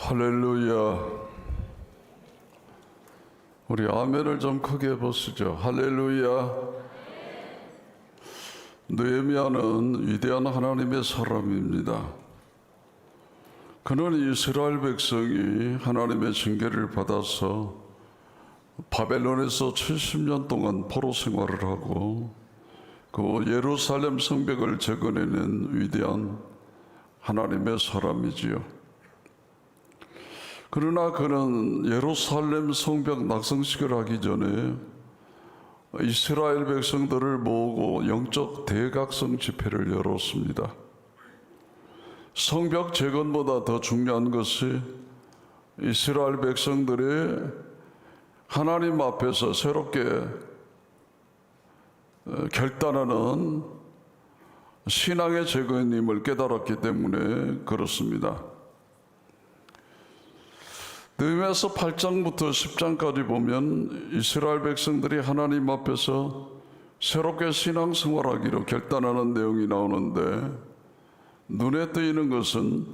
할렐루야. 우리 아멘을 좀 크게 해보시죠. 할렐루야. 느헤미야는 위대한 하나님의 사람입니다. 그는 이스라엘 백성이 하나님의 징계를 받아서 바벨론에서 70년 동안 포로 생활을 하고 그 예루살렘 성벽을 재건해낸 위대한 하나님의 사람이지요. 그러나 그는 예루살렘 성벽 낙성식을 하기 전에 이스라엘 백성들을 모으고 영적 대각성 집회를 열었습니다. 성벽 재건보다 더 중요한 것이 이스라엘 백성들이 하나님 앞에서 새롭게 결단하는 신앙의 재건임을 깨달았기 때문에 그렇습니다. 느헤미야서 8장부터 10장까지 보면 이스라엘 백성들이 하나님 앞에서 새롭게 신앙생활하기로 결단하는 내용이 나오는데, 눈에 띄는 것은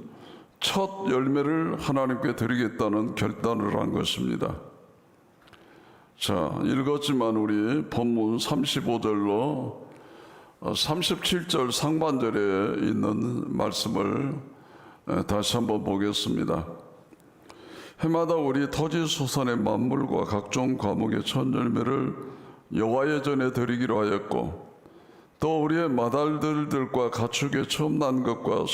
첫 열매를 하나님께 드리겠다는 결단을 한 것입니다. 자, 읽었지만 우리 본문 35절로 37절 상반절에 있는 말씀을 다시 한번 보겠습니다. 해마다 우리 토지 소산의 만물과 각종 과목의 첫 열매를 여호와의 전에 드리기로 하였고, 또 우리의 맏아들들과 가축의 처음 난 것과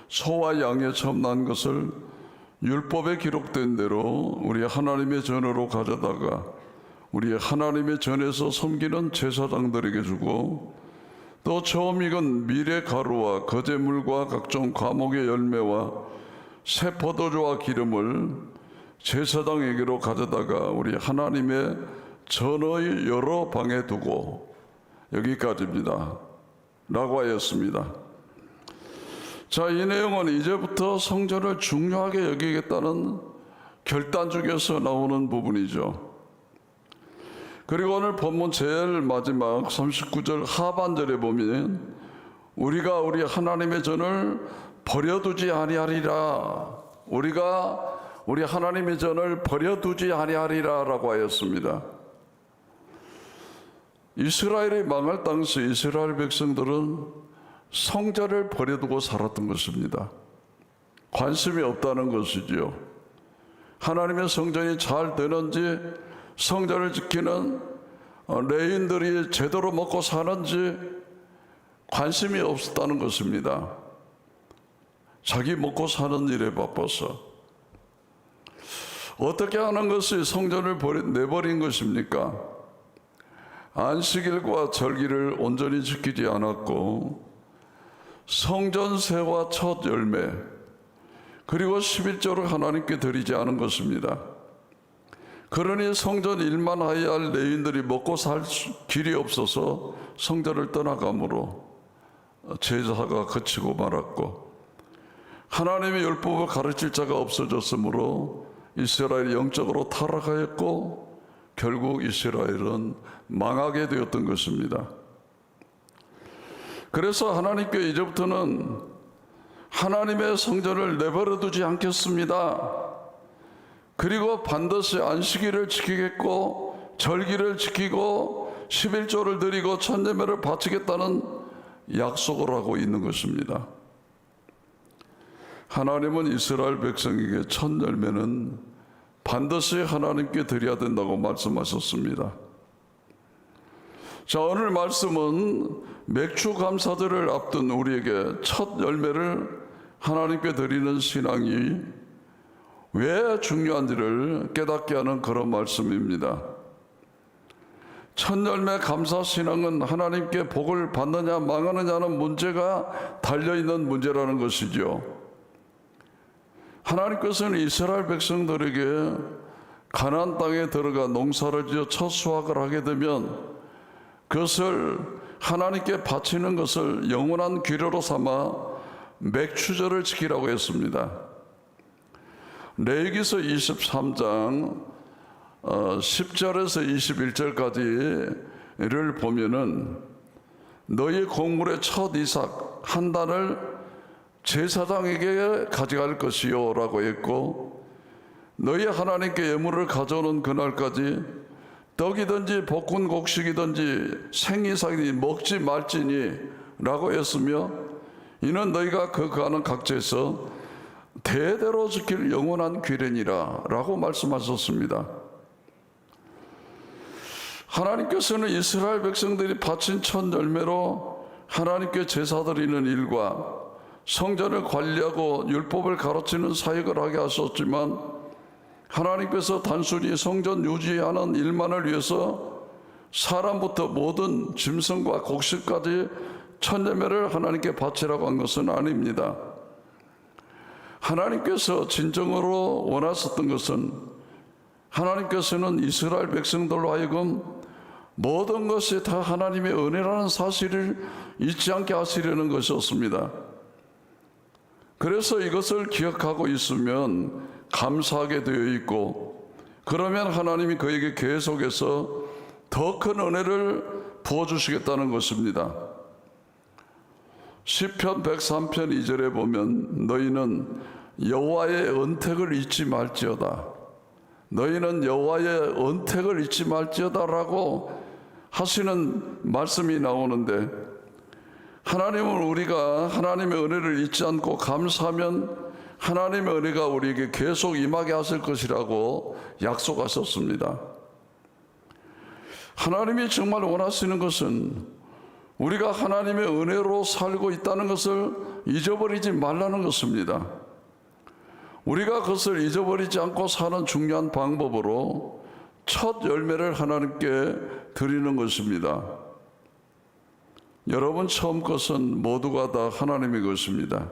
소와 양의 처음 난 것을 율법에 기록된 대로 우리 하나님의 전으로 가져다가 우리 하나님의 전에서 섬기는 제사장들에게 주고, 또 처음 익은 밀의 가루와 거제물과 각종 과목의 열매와 새 포도주와 기름을 제사장에게로 가져다가 우리 하나님의 전의 여러 방에 두고, 여기까지입니다 라고 하였습니다. 자, 이 내용은 이제부터 성전을 중요하게 여기겠다는 결단 중에서 나오는 부분이죠. 그리고 오늘 본문 제일 마지막 39절 하반절에 보면 우리가 우리 하나님의 전을 버려두지 아니하리라, 우리가 우리 하나님의 전을 버려두지 아니하리라 라고 하였습니다. 이스라엘이 망할 당시 이스라엘 백성들은 성전을 버려두고 살았던 것입니다. 관심이 없다는 것이지요. 하나님의 성전이 잘 되는지, 성전을 지키는 레위인들이 제대로 먹고 사는지 관심이 없었다는 것입니다. 자기 먹고 사는 일에 바빠서. 어떻게 하는 것이 성전을 내버린 것입니까? 안식일과 절기를 온전히 지키지 않았고, 성전세와 첫 열매, 그리고 11조를 하나님께 드리지 않은 것입니다. 그러니 성전 일만 하여야 할 레위인들이 먹고 살 길이 없어서 성전을 떠나가므로 제사가 그치고 말았고, 하나님의 율법을 가르칠 자가 없어졌으므로 이스라엘이 영적으로 타락하였고, 결국 이스라엘은 망하게 되었던 것입니다. 그래서 하나님께 이제부터는 하나님의 성전을 내버려 두지 않겠습니다. 그리고 반드시 안식일을 지키겠고, 절기를 지키고, 11조를 드리고 첫 예배를 바치겠다는 약속을 하고 있는 것입니다. 하나님은 이스라엘 백성에게 첫 열매는 반드시 하나님께 드려야 된다고 말씀하셨습니다. 자, 오늘 말씀은 맥주 감사절을 앞둔 우리에게 첫 열매를 하나님께 드리는 신앙이 왜 중요한지를 깨닫게 하는 그런 말씀입니다. 첫 열매 감사 신앙은 하나님께 복을 받느냐 망하느냐는 문제가 달려있는 문제라는 것이죠. 하나님께서는 이스라엘 백성들에게 가나안 땅에 들어가 농사를 지어 첫 수확을 하게 되면 그것을 하나님께 바치는 것을 영원한 규례로 삼아 맥추절을 지키라고 했습니다. 레위기서 23장 10절에서 21절까지를 보면은 너희 곡물의 첫 이삭 한 단을 제사장에게 가져갈 것이요 라고 했고, 너희 하나님께 예물을 가져오는 그날까지 떡이든지 볶은 곡식이든지 생이삭이든지 먹지 말지니 라고 했으며, 이는 너희가 그 가는 각지에서 대대로 지킬 영원한 규례니라 라고 말씀하셨습니다. 하나님께서는 이스라엘 백성들이 바친 첫 열매로 하나님께 제사 드리는 일과 성전을 관리하고 율법을 가르치는 사역을 하게 하셨지만, 하나님께서 단순히 성전 유지하는 일만을 위해서 사람부터 모든 짐승과 곡식까지 첫 열매를 하나님께 바치라고 한 것은 아닙니다. 하나님께서 진정으로 원하셨던 것은, 하나님께서는 이스라엘 백성들로 하여금 모든 것이 다 하나님의 은혜라는 사실을 잊지 않게 하시려는 것이었습니다. 그래서 이것을 기억하고 있으면 감사하게 되어 있고, 그러면 하나님이 그에게 계속해서 더 큰 은혜를 부어주시겠다는 것입니다. 시편 103편 2절에 보면, 너희는 여호와의 언택을 잊지 말지어다, 너희는 여호와의 언택을 잊지 말지어다 라고 하시는 말씀이 나오는데, 하나님은 우리가 하나님의 은혜를 잊지 않고 감사하면 하나님의 은혜가 우리에게 계속 임하게 하실 것이라고 약속하셨습니다. 하나님이 정말 원하시는 것은 우리가 하나님의 은혜로 살고 있다는 것을 잊어버리지 말라는 것입니다. 우리가 그것을 잊어버리지 않고 사는 중요한 방법으로 첫 열매를 하나님께 드리는 것입니다. 여러분, 처음 것은 모두가 다 하나님의 것입니다.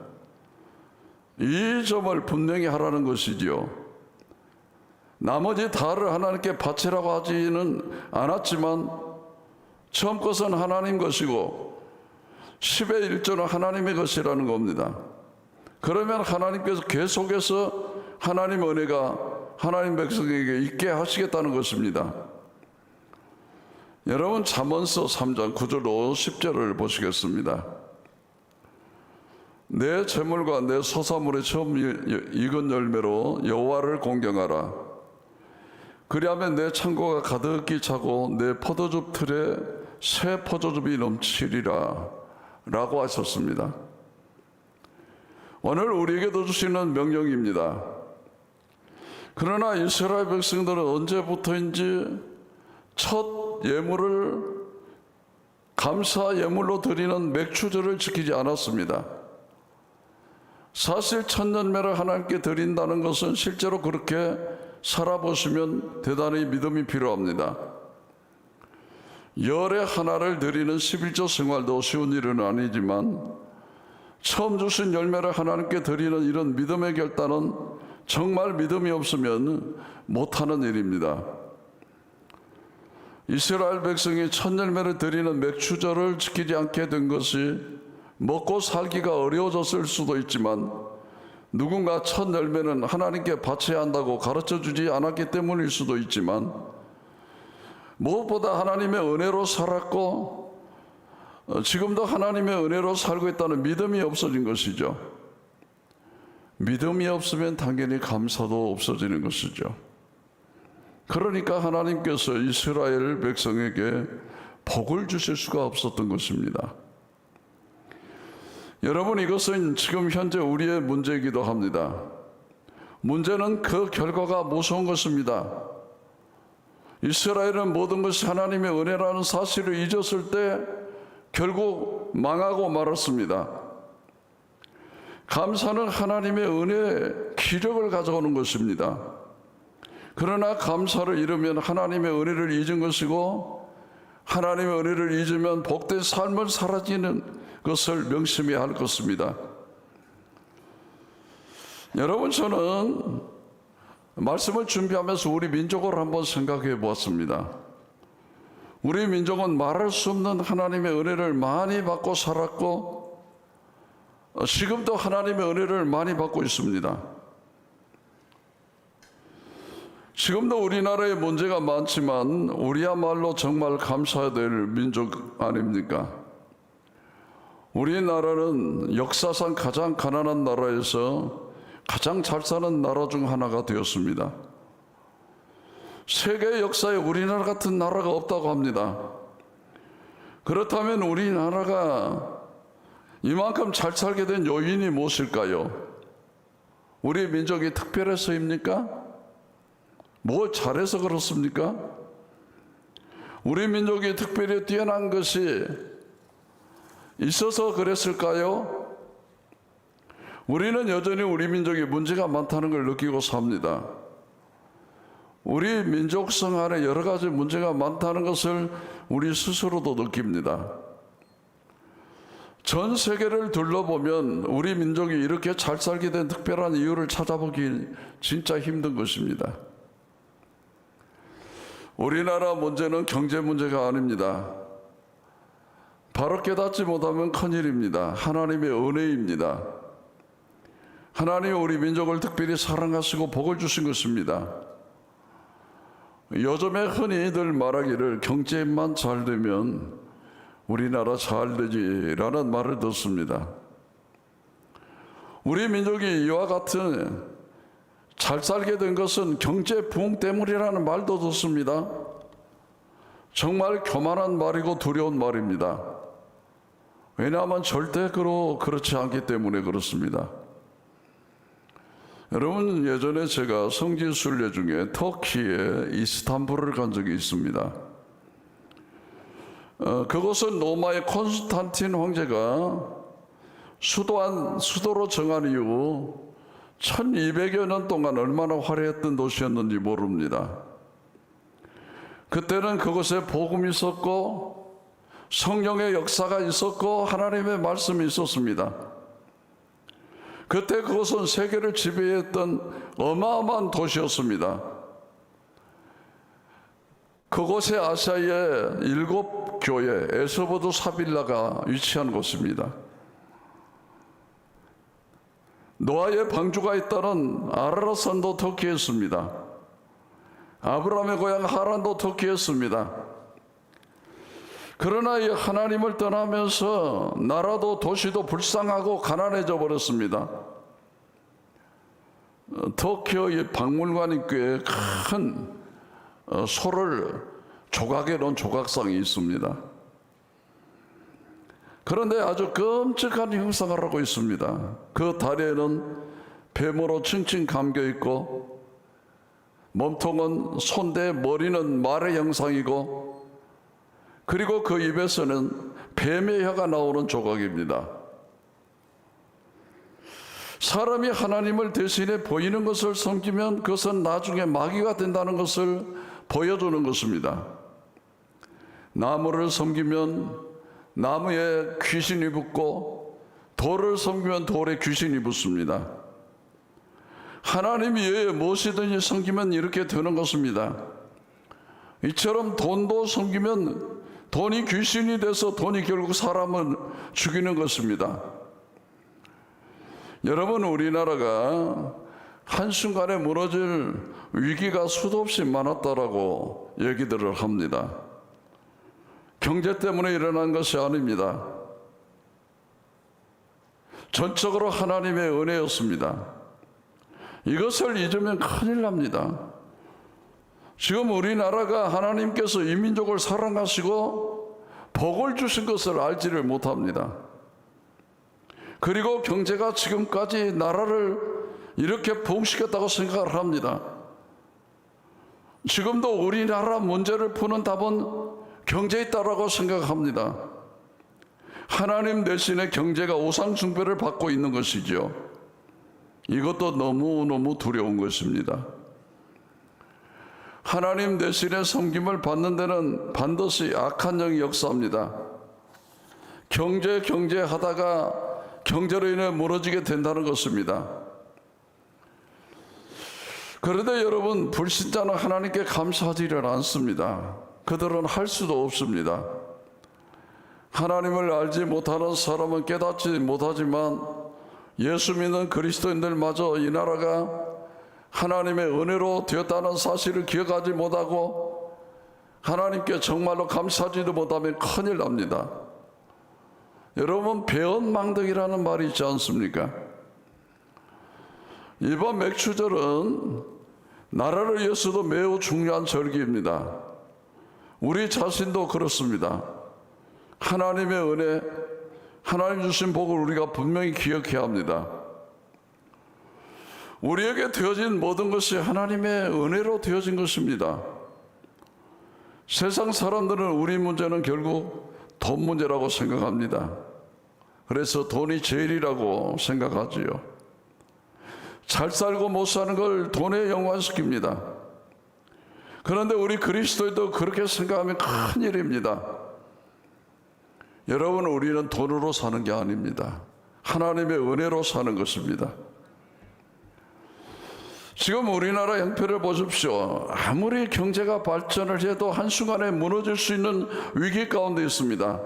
이 점을 분명히 하라는 것이지요. 나머지 다를 하나님께 바치라고 하지는 않았지만, 처음 것은 하나님 것이고 10의 1조는 하나님의 것이라는 겁니다. 그러면 하나님께서 계속해서 하나님의 은혜가 하나님 백성에게 있게 하시겠다는 것입니다. 여러분, 잠언서 3장 9절로 10절을 보시겠습니다. 내 재물과 내 소사물의 처음 익은 열매로 여호와를 공경하라. 그리하면 내 창고가 가득히 차고 내 포도즙 틀에 새 포도즙이 넘치리라 라고 하셨습니다. 오늘 우리에게도 주시는 명령입니다. 그러나 이스라엘 백성들은 언제부터인지 첫 예물을 감사 예물로 드리는 맥추절을 지키지 않았습니다. 사실 첫 열매를 하나님께 드린다는 것은 실제로 그렇게 살아보시면 대단히 믿음이 필요합니다. 열의 하나를 드리는 11조 생활도 쉬운 일은 아니지만, 처음 주신 열매를 하나님께 드리는 이런 믿음의 결단은 정말 믿음이 없으면 못하는 일입니다. 이스라엘 백성이 첫 열매를 드리는 맥추절을 지키지 않게 된 것이 먹고 살기가 어려워졌을 수도 있지만, 누군가 첫 열매는 하나님께 바쳐야 한다고 가르쳐 주지 않았기 때문일 수도 있지만, 무엇보다 하나님의 은혜로 살았고 지금도 하나님의 은혜로 살고 있다는 믿음이 없어진 것이죠. 믿음이 없으면 당연히 감사도 없어지는 것이죠. 그러니까 하나님께서 이스라엘 백성에게 복을 주실 수가 없었던 것입니다. 여러분, 이것은 지금 현재 우리의 문제이기도 합니다. 문제는 그 결과가 무서운 것입니다. 이스라엘은 모든 것이 하나님의 은혜라는 사실을 잊었을 때 결국 망하고 말았습니다. 감사는 하나님의 은혜의 기력을 가져오는 것입니다. 그러나 감사를 잃으면 하나님의 은혜를 잊은 것이고, 하나님의 은혜를 잊으면 복된 삶을 사라지는 것을 명심해야 할 것입니다. 여러분, 저는 말씀을 준비하면서 우리 민족을 한번 생각해 보았습니다. 우리 민족은 말할 수 없는 하나님의 은혜를 많이 받고 살았고, 지금도 하나님의 은혜를 많이 받고 있습니다. 지금도 우리나라에 문제가 많지만 우리야말로 정말 감사해야 될 민족 아닙니까? 우리나라는 역사상 가장 가난한 나라에서 가장 잘 사는 나라 중 하나가 되었습니다. 세계 역사에 우리나라 같은 나라가 없다고 합니다. 그렇다면 우리나라가 이만큼 잘 살게 된 요인이 무엇일까요? 우리 민족이 특별해서입니까? 뭘 잘해서 그렇습니까? 우리 민족이 특별히 뛰어난 것이 있어서 그랬을까요? 우리는 여전히 우리 민족이 문제가 많다는 걸 느끼고 삽니다. 우리 민족성 안에 여러 가지 문제가 많다는 것을 우리 스스로도 느낍니다. 전 세계를 둘러보면 우리 민족이 이렇게 잘 살게 된 특별한 이유를 찾아보기 진짜 힘든 것입니다. 우리나라 문제는 경제 문제가 아닙니다. 바로 깨닫지 못하면 큰일입니다. 하나님의 은혜입니다. 하나님이 우리 민족을 특별히 사랑하시고 복을 주신 것입니다. 요즘에 흔히들 말하기를 경제만 잘 되면 우리나라 잘 되지라는 말을 듣습니다. 우리 민족이 이와 같은 잘 살게 된 것은 경제 부흥 때문이라는 말도 듣습니다. 정말 교만한 말이고 두려운 말입니다. 왜냐하면 절대 그렇지 않기 때문에 그렇습니다. 여러분, 예전에 제가 성지 순례 중에 터키의 이스탄불을 간 적이 있습니다. 그곳은 로마의 콘스탄틴 황제가 수도로 정한 이후 1200여 년 동안 얼마나 화려했던 도시였는지 모릅니다. 그때는 그곳에 복음이 있었고 성령의 역사가 있었고 하나님의 말씀이 있었습니다. 그때 그것은 세계를 지배했던 어마어마한 도시였습니다. 그곳에 아시아의 7교회 에스보드 사빌라가 위치한 곳입니다. 노아의 방주가 있다는 아라라산도 터키에 있습니다. 아브라함의 고향 하란도 터키에 있습니다. 그러나 이 하나님을 떠나면서 나라도 도시도 불쌍하고 가난해져 버렸습니다. 터키의 박물관이 꽤 큰 소를 조각해 놓은 조각상이 있습니다. 그런데 아주 끔찍한 형상을 하고 있습니다. 그 다리에는 뱀으로 칭칭 감겨 있고 몸통은 손대, 머리는 말의 형상이고 그리고 그 입에서는 뱀의 혀가 나오는 조각입니다. 사람이 하나님을 대신해 보이는 것을 섬기면 그것은 나중에 마귀가 된다는 것을 보여주는 것입니다. 나무를 섬기면 나무에 귀신이 붙고 돌을 섬기면 돌에 귀신이 붙습니다. 하나님 외에 무엇이든지 섬기면 이렇게 되는 것입니다. 이처럼 돈도 섬기면 돈이 귀신이 돼서 돈이 결국 사람을 죽이는 것입니다. 여러분, 우리나라가 한순간에 무너질 위기가 수도 없이 많았다라고 얘기들을 합니다. 경제 때문에 일어난 것이 아닙니다. 전적으로 하나님의 은혜였습니다. 이것을 잊으면 큰일 납니다. 지금 우리나라가 하나님께서 이 민족을 사랑하시고 복을 주신 것을 알지를 못합니다. 그리고 경제가 지금까지 나라를 이렇게 부흥시켰다고 생각을 합니다. 지금도 우리나라 문제를 푸는 답은 경제에 있다라고 생각합니다. 하나님 대신에 경제가 우상 숭배를 받고 있는 것이죠. 이것도 너무너무 두려운 것입니다. 하나님 대신에 섬김을 받는 데는 반드시 악한 영이 역사합니다. 경제 하다가 경제로 인해 무너지게 된다는 것입니다. 그런데 여러분, 불신자는 하나님께 감사하지를 않습니다. 그들은 할 수도 없습니다. 하나님을 알지 못하는 사람은 깨닫지 못하지만 예수 믿는 그리스도인들마저 이 나라가 하나님의 은혜로 되었다는 사실을 기억하지 못하고 하나님께 정말로 감사하지도 못하면 큰일 납니다. 여러분, 배은망덕이라는 말이 있지 않습니까? 이번 맥추절은 나라를 위해서도 매우 중요한 절기입니다. 우리 자신도 그렇습니다. 하나님의 은혜, 하나님 주신 복을 우리가 분명히 기억해야 합니다. 우리에게 되어진 모든 것이 하나님의 은혜로 되어진 것입니다. 세상 사람들은 우리 문제는 결국 돈 문제라고 생각합니다. 그래서 돈이 제일이라고 생각하지요. 잘 살고 못 사는 걸 돈에 연관시킵니다. 그런데 우리 그리스도인도 그렇게 생각하면 큰일입니다. 여러분, 우리는 돈으로 사는 게 아닙니다. 하나님의 은혜로 사는 것입니다. 지금 우리나라 형편을 보십시오. 아무리 경제가 발전을 해도 한순간에 무너질 수 있는 위기 가운데 있습니다.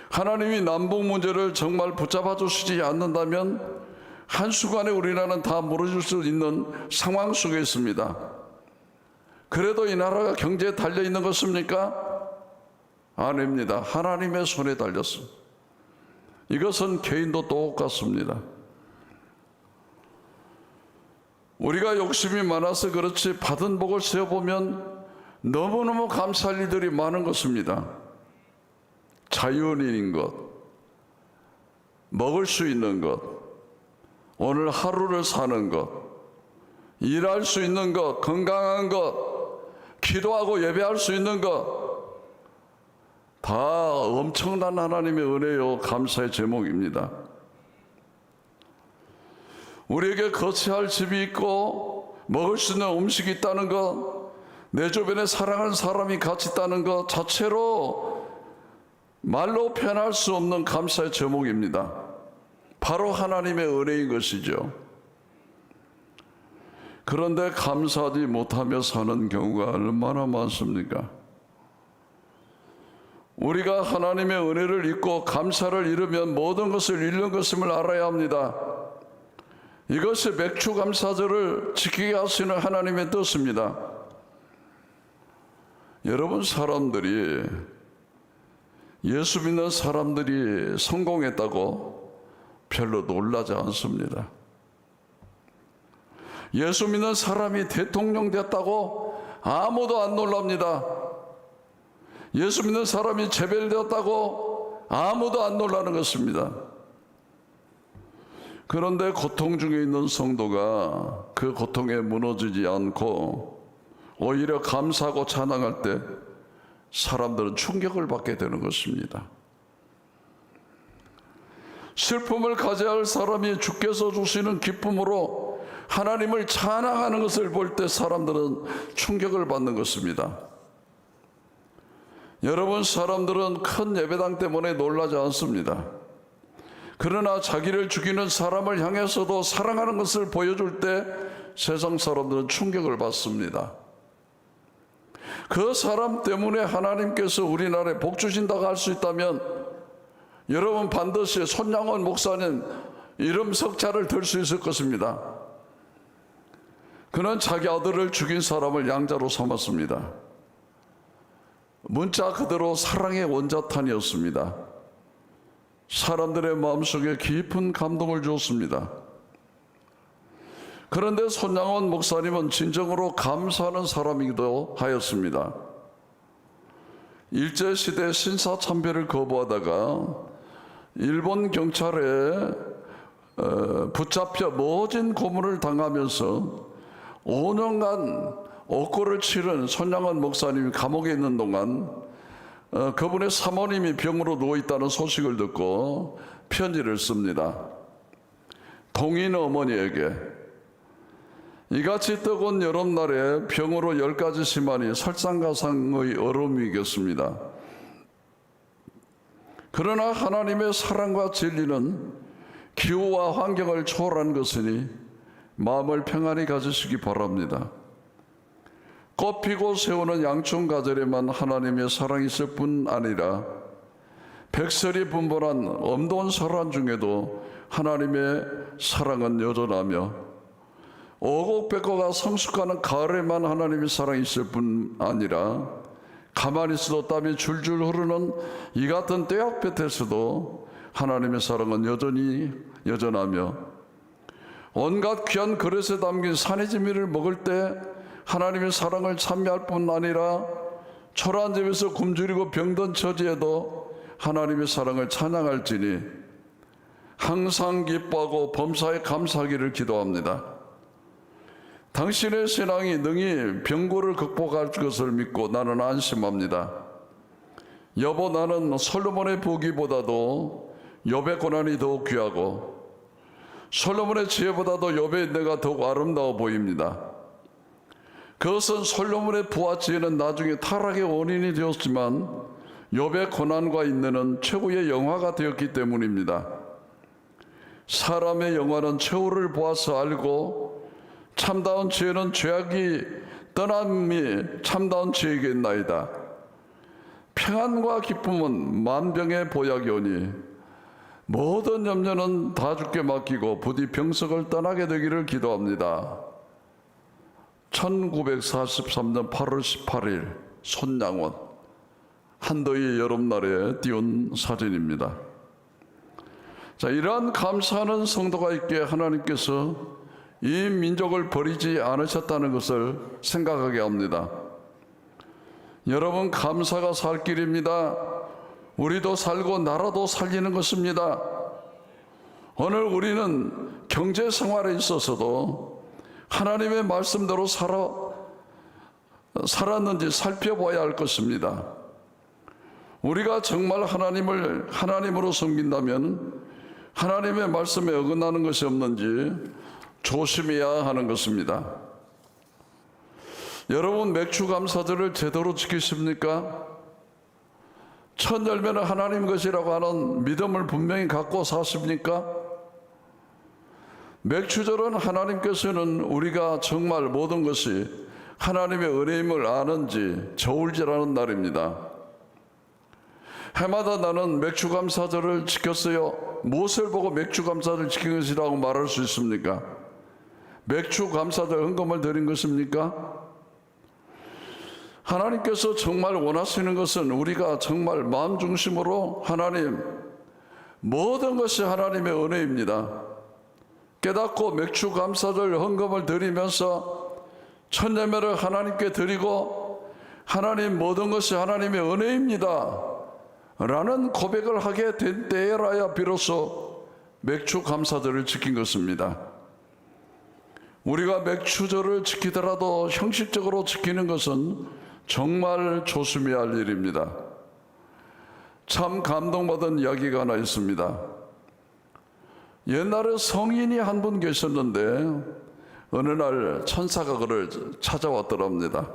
하나님이 남북 문제를 정말 붙잡아 주시지 않는다면 한순간에 우리나라는 다 무너질 수 있는 상황 속에 있습니다. 그래도 이 나라가 경제에 달려있는 것입니까? 아닙니다. 하나님의 손에 달렸습니다. 이것은 개인도 똑같습니다. 우리가 욕심이 많아서 그렇지 받은 복을 세어보면 너무너무 감사할 일들이 많은 것입니다. 자연인인 것, 먹을 수 있는 것, 오늘 하루를 사는 것, 일할 수 있는 것, 건강한 것, 기도하고 예배할 수 있는 것, 다 엄청난 하나님의 은혜요 감사의 제목입니다. 우리에게 거처할 집이 있고 먹을 수 있는 음식이 있다는 것, 내 주변에 사랑하는 사람이 같이 있다는 것 자체로 말로 표현할 수 없는 감사의 제목입니다. 바로 하나님의 은혜인 것이죠. 그런데 감사하지 못하며 사는 경우가 얼마나 많습니까? 우리가 하나님의 은혜를 잊고 감사를 잃으면 모든 것을 잃는 것임을 알아야 합니다. 이것이 맥추감사절을 지키게 하시는 하나님의 뜻입니다. 여러분, 사람들이, 예수 믿는 사람들이 성공했다고 별로 놀라지 않습니다. 예수 믿는 사람이 대통령 됐다고 아무도 안 놀랍니다. 예수 믿는 사람이 재벨되었다고 아무도 안 놀라는 것입니다. 그런데 고통 중에 있는 성도가 그 고통에 무너지지 않고 오히려 감사하고 찬양할 때 사람들은 충격을 받게 되는 것입니다. 슬픔을 가져야 할 사람이 주께서 주시는 기쁨으로 하나님을 찬양하는 것을 볼 때 사람들은 충격을 받는 것입니다. 여러분, 사람들은 큰 예배당 때문에 놀라지 않습니다. 그러나 자기를 죽이는 사람을 향해서도 사랑하는 것을 보여줄 때 세상 사람들은 충격을 받습니다. 그 사람 때문에 하나님께서 우리나라에 복 주신다고 할 수 있다면 여러분, 반드시 손양원 목사님 이름 석자를 들 수 있을 것입니다. 그는 자기 아들을 죽인 사람을 양자로 삼았습니다. 문자 그대로 사랑의 원자탄이었습니다. 사람들의 마음속에 깊은 감동을 주었습니다. 그런데 손양원 목사님은 진정으로 감사하는 사람이기도 하였습니다. 일제시대 신사참배를 거부하다가 일본 경찰에 붙잡혀 모진 고문을 당하면서 5년간 옥고를 치른 손양원 목사님이 감옥에 있는 동안 그분의 사모님이 병으로 누워있다는 소식을 듣고 편지를 씁니다. 동인 어머니에게 이같이 뜨거운 여름날에 병으로 10가지 심하니 설상가상의 얼음이겠습니다. 그러나 하나님의 사랑과 진리는 기후와 환경을 초월한 것이니 마음을 평안히 가지시기 바랍니다. 꽃피고 세우는 양충가절에만 하나님의 사랑이 있을 뿐 아니라 백설이 분분한 엄도원 설한 중에도 하나님의 사랑은 여전하며 오곡백과가 성숙하는 가을에만 하나님의 사랑이 있을 뿐 아니라 가만히 있어도 땀이 줄줄 흐르는 이 같은 떼약볕에서도 하나님의 사랑은 여전히 여전하며, 온갖 귀한 그릇에 담긴 산해지미를 먹을 때 하나님의 사랑을 찬미할 뿐 아니라 초라한 집에서 굶주리고 병든 처지에도 하나님의 사랑을 찬양할지니 항상 기뻐하고 범사에 감사하기를 기도합니다. 당신의 신앙이 능히 병고를 극복할 것을 믿고 나는 안심합니다. 여보, 나는 솔로몬의 보기보다도 욥의 고난이 더욱 귀하고 솔로몬의 지혜보다도 욥의 은혜가 더욱 아름다워 보입니다. 그것은 솔로몬의 부와 지혜는 나중에 타락의 원인이 되었지만 욥의 고난과 인내는 최후의 영화가 되었기 때문입니다. 사람의 영화는 최후를 보아서 알고 참다운 지혜는 죄악이 떠남이 참다운 지혜에게 있나이다. 평안과 기쁨은 만병의 보약이 오니 모든 염려는 다 주께 맡기고 부디 병석을 떠나게 되기를 기도합니다. 1943년 8월 18일 손양원, 한더위 여름날에 띄운 사진입니다. 자, 이러한 감사하는 성도가 있기에 하나님께서 이 민족을 버리지 않으셨다는 것을 생각하게 합니다. 여러분, 감사가 살 길입니다. 우리도 살고 나라도 살리는 것입니다. 오늘 우리는 경제 생활에 있어서도 하나님의 말씀대로 살았는지 살펴봐야 할 것입니다. 우리가 정말 하나님을 하나님으로 섬긴다면 하나님의 말씀에 어긋나는 것이 없는지 조심해야 하는 것입니다. 여러분, 맥주 감사절을 제대로 지키십니까? 첫 열매는 하나님 것이라고 하는 믿음을 분명히 갖고 사십니까? 맥주절은 하나님께서는 우리가 정말 모든 것이 하나님의 은혜임을 아는지 저울질하는 날입니다. 해마다 나는 맥주 감사절을 지켰어요. 무엇을 보고 맥주 감사절을 지킨 것이라고 말할 수 있습니까? 맥주 감사절 헌금을 드린 것입니까? 하나님께서 정말 원하시는 것은 우리가 정말 마음 중심으로 하나님, 모든 것이 하나님의 은혜입니다. 깨닫고 맥주 감사절 헌금을 드리면서 첫 예배를 하나님께 드리고 하나님, 모든 것이 하나님의 은혜입니다 라는 고백을 하게 된 때에라야 비로소 맥주 감사절을 지킨 것입니다. 우리가 맥주절을 지키더라도 형식적으로 지키는 것은 정말 조심해야 할 일입니다. 참 감동받은 이야기가 하나 있습니다. 옛날에 성인이 한 분 계셨는데 어느 날 천사가 그를 찾아왔더랍니다.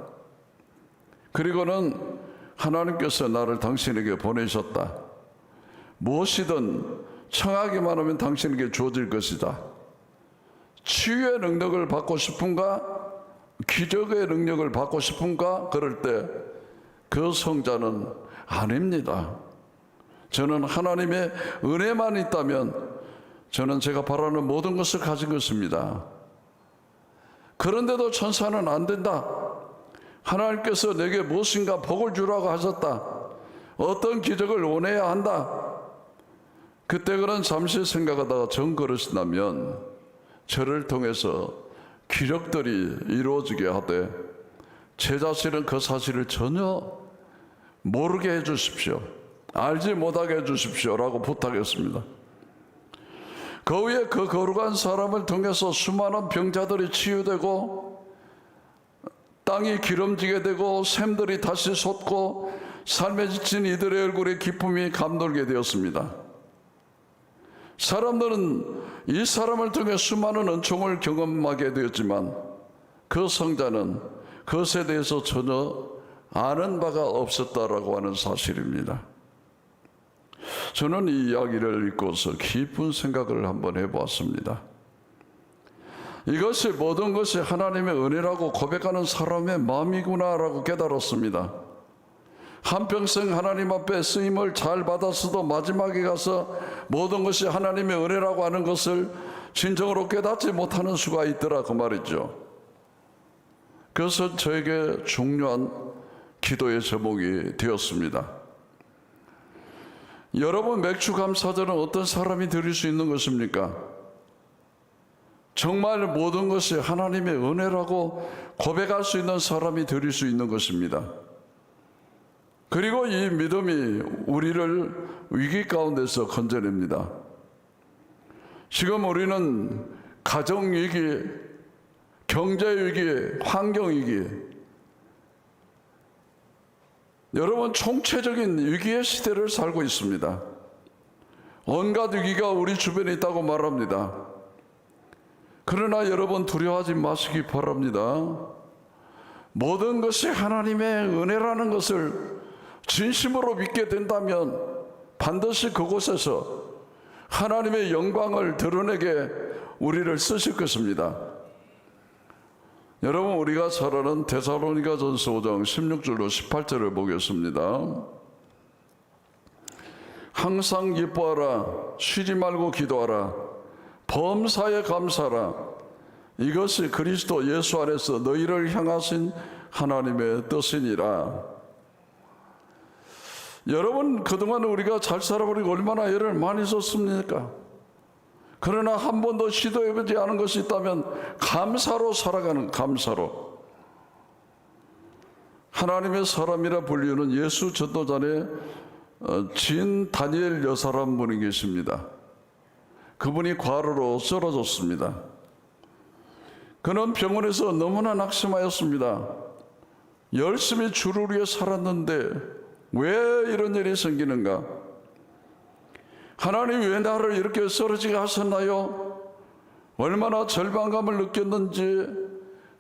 그리고는 하나님께서 나를 당신에게 보내셨다. 무엇이든 청하기만 하면 당신에게 주어질 것이다. 치유의 능력을 받고 싶은가? 기적의 능력을 받고 싶은가? 그럴 때 그 성자는 아닙니다. 저는 하나님의 은혜만 있다면 저는 제가 바라는 모든 것을 가진 것입니다. 그런데도 천사는 안 된다. 하나님께서 내게 무엇인가 복을 주라고 하셨다. 어떤 기적을 원해야 한다. 그때 그는 잠시 생각하다가 정걸으신다면 저를 통해서 기적들이 이루어지게 하되 제 자신은 그 사실을 전혀 모르게 해주십시오. 알지 못하게 해주십시오 라고 부탁했습니다. 그 후에 그 거룩한 사람을 통해서 수많은 병자들이 치유되고 땅이 기름지게 되고 샘들이 다시 솟고 삶에 지친 이들의 얼굴에 기쁨이 감돌게 되었습니다. 사람들은 이 사람을 통해 수많은 은총을 경험하게 되었지만 그 성자는 그것에 대해서 전혀 아는 바가 없었다라고 하는 사실입니다. 저는 이 이야기를 읽고서 깊은 생각을 한번 해보았습니다. 이것이 모든 것이 하나님의 은혜라고 고백하는 사람의 마음이구나라고 깨달았습니다. 한평생 하나님 앞에 쓰임을 잘 받았어도 마지막에 가서 모든 것이 하나님의 은혜라고 하는 것을 진정으로 깨닫지 못하는 수가 있더라 그 말이죠. 그래서 저에게 중요한 기도의 제목이 되었습니다. 여러분, 맥주 감사절은 어떤 사람이 드릴 수 있는 것입니까? 정말 모든 것이 하나님의 은혜라고 고백할 수 있는 사람이 드릴 수 있는 것입니다. 그리고 이 믿음이 우리를 위기 가운데서 건져냅니다. 지금 우리는 가정위기, 경제위기, 환경위기, 여러분 총체적인 위기의 시대를 살고 있습니다. 온갖 위기가 우리 주변에 있다고 말합니다. 그러나 여러분 두려워하지 마시기 바랍니다. 모든 것이 하나님의 은혜라는 것을 진심으로 믿게 된다면 반드시 그곳에서 하나님의 영광을 드러내게 우리를 쓰실 것입니다. 여러분, 우리가 잘 아는 데살로니가전서 5장 16절로 18절을 보겠습니다. 항상 기뻐하라, 쉬지 말고 기도하라, 범사에 감사하라. 이것이 그리스도 예수 안에서 너희를 향하신 하나님의 뜻이니라. 여러분, 그동안 우리가 잘 살아버리고 얼마나 애를 많이 썼습니까? 그러나 한 번도 시도해보지 않은 것이 있다면 감사로 살아가는, 감사로. 하나님의 사람이라 불리는 예수 전도전에 진 다니엘 여사라는 분이 계십니다. 그분이 과로로 쓰러졌습니다. 그는 병원에서 너무나 낙심하였습니다. 열심히 주를 위해 살았는데 왜 이런 일이 생기는가? 하나님 왜 나를 이렇게 쓰러지게 하셨나요? 얼마나 절망감을 느꼈는지,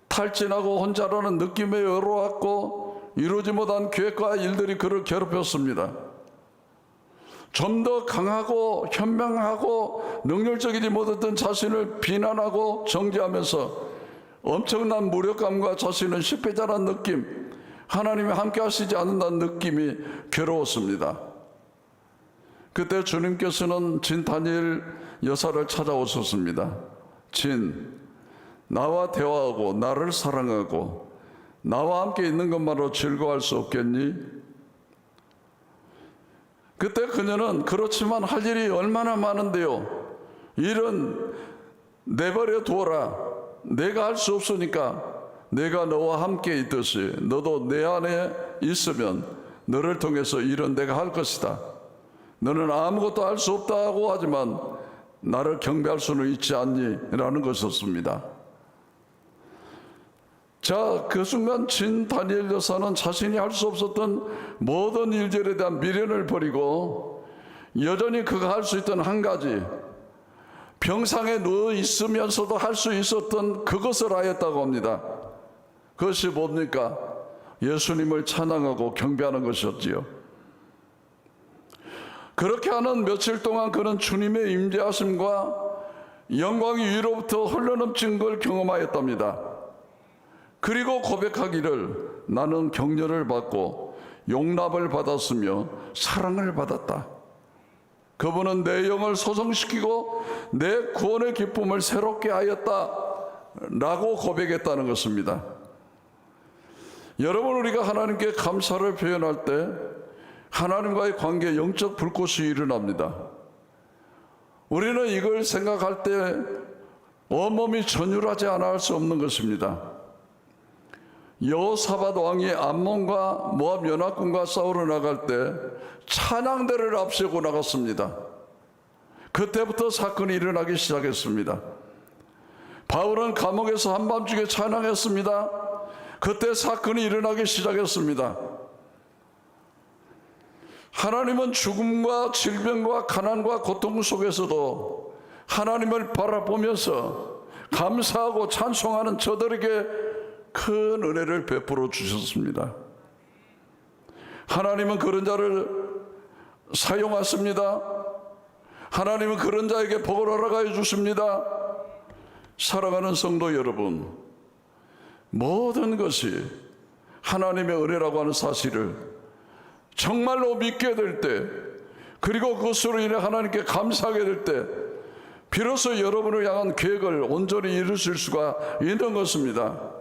탈진하고 혼자라는 느낌에 외로웠고 이루지 못한 계획과 일들이 그를 괴롭혔습니다. 좀 더 강하고 현명하고 능률적이지 못했던 자신을 비난하고 정죄하면서 엄청난 무력감과 자신을 쉽게 자란 느낌, 하나님이 함께 하시지 않는다는 느낌이 괴로웠습니다. 그때 주님께서는 진 다니엘 여사를 찾아오셨습니다. 진, 나와 대화하고 나를 사랑하고 나와 함께 있는 것만으로 즐거워할 수 없겠니? 그때 그녀는 그렇지만 할 일이 얼마나 많은데요. 일은 내버려 두어라. 내가 할 수 없으니까 내가 너와 함께 있듯이 너도 내 안에 있으면 너를 통해서 일은 내가 할 것이다. 너는 아무것도 할 수 없다고 하지만 나를 경배할 수는 있지 않니? 라는 것이었습니다. 자, 그 순간 진 다니엘 여사는 자신이 할 수 없었던 모든 일들에 대한 미련을 버리고 여전히 그가 할 수 있던 한 가지, 병상에 누워 있으면서도 할 수 있었던 그것을 하였다고 합니다. 그것이 뭡니까? 예수님을 찬양하고 경배하는 것이었지요. 그렇게 하는 며칠 동안 그는 주님의 임재하심과 영광이 위로부터 흘러넘친 걸 경험하였답니다. 그리고 고백하기를 나는 격려를 받고 용납을 받았으며 사랑을 받았다. 그분은 내 영을 소성시키고 내 구원의 기쁨을 새롭게 하였다 라고 고백했다는 것입니다. 여러분, 우리가 하나님께 감사를 표현할 때 하나님과의 관계에 영적 불꽃이 일어납니다. 우리는 이걸 생각할 때 온몸이 전율하지 않아 할 수 없는 것입니다. 여호사밧 왕이 암몬과 모압 연합군과 싸우러 나갈 때 찬양대를 앞세우고 나갔습니다. 그때부터 사건이 일어나기 시작했습니다. 바울은 감옥에서 한밤중에 찬양했습니다. 그때 사건이 일어나기 시작했습니다. 하나님은 죽음과 질병과 가난과 고통 속에서도 하나님을 바라보면서 감사하고 찬송하는 저들에게 큰 은혜를 베풀어 주셨습니다. 하나님은 그런 자를 사용하십니다. 하나님은 그런 자에게 복을 허락하여 주십니다. 사랑하는 성도 여러분, 모든 것이 하나님의 은혜라고 하는 사실을 정말로 믿게 될 때, 그리고 그것으로 인해 하나님께 감사하게 될 때 비로소 여러분을 향한 계획을 온전히 이루실 수가 있는 것입니다.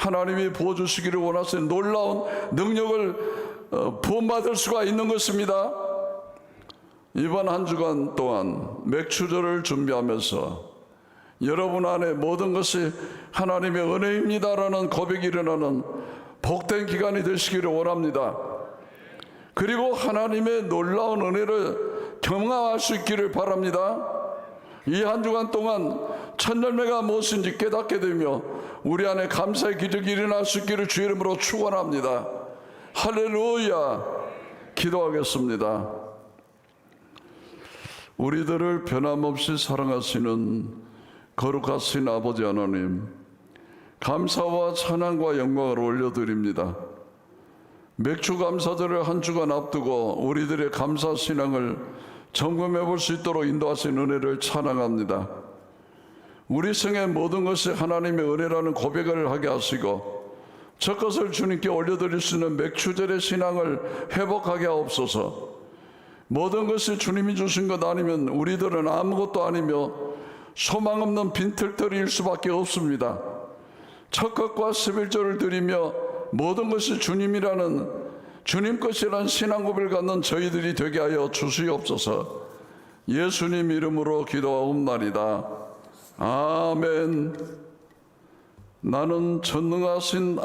하나님이 부어주시기를 원하시는 놀라운 능력을 부어받을 수가 있는 것입니다. 이번 한 주간 동안 맥주절을 준비하면서 여러분 안에 모든 것이 하나님의 은혜입니다라는 고백이 일어나는 복된 기간이 되시기를 원합니다. 그리고 하나님의 놀라운 은혜를 경험할 수 있기를 바랍니다. 이 한 주간 동안 첫 열매가 무엇인지 깨닫게 되며 우리 안에 감사의 기적이 일어날 수 있기를 주의 이름으로 축원합니다. 할렐루야. 기도하겠습니다. 우리들을 변함없이 사랑하시는 거룩하신 아버지 하나님, 감사와 찬양과 영광을 올려드립니다. 맥주 감사절을 한 주간 앞두고 우리들의 감사 신앙을 점검해 볼 수 있도록 인도하신 은혜를 찬양합니다. 우리 생의 모든 것이 하나님의 은혜라는 고백을 하게 하시고 저 것을 주님께 올려드릴 수 있는 맥주절의 신앙을 회복하게 하옵소서. 모든 것이 주님이 주신 것 아니면 우리들은 아무것도 아니며 소망 없는 빈털터리일 수밖에 없습니다. 첫 것과 11조를 드리며 모든 것이 주님이라는 주님 것이라는 신앙 고백을 갖는 저희들이 되게 하여 주시옵소서. 예수님 이름으로 기도하옵나이다. 아멘. 나는 전능하신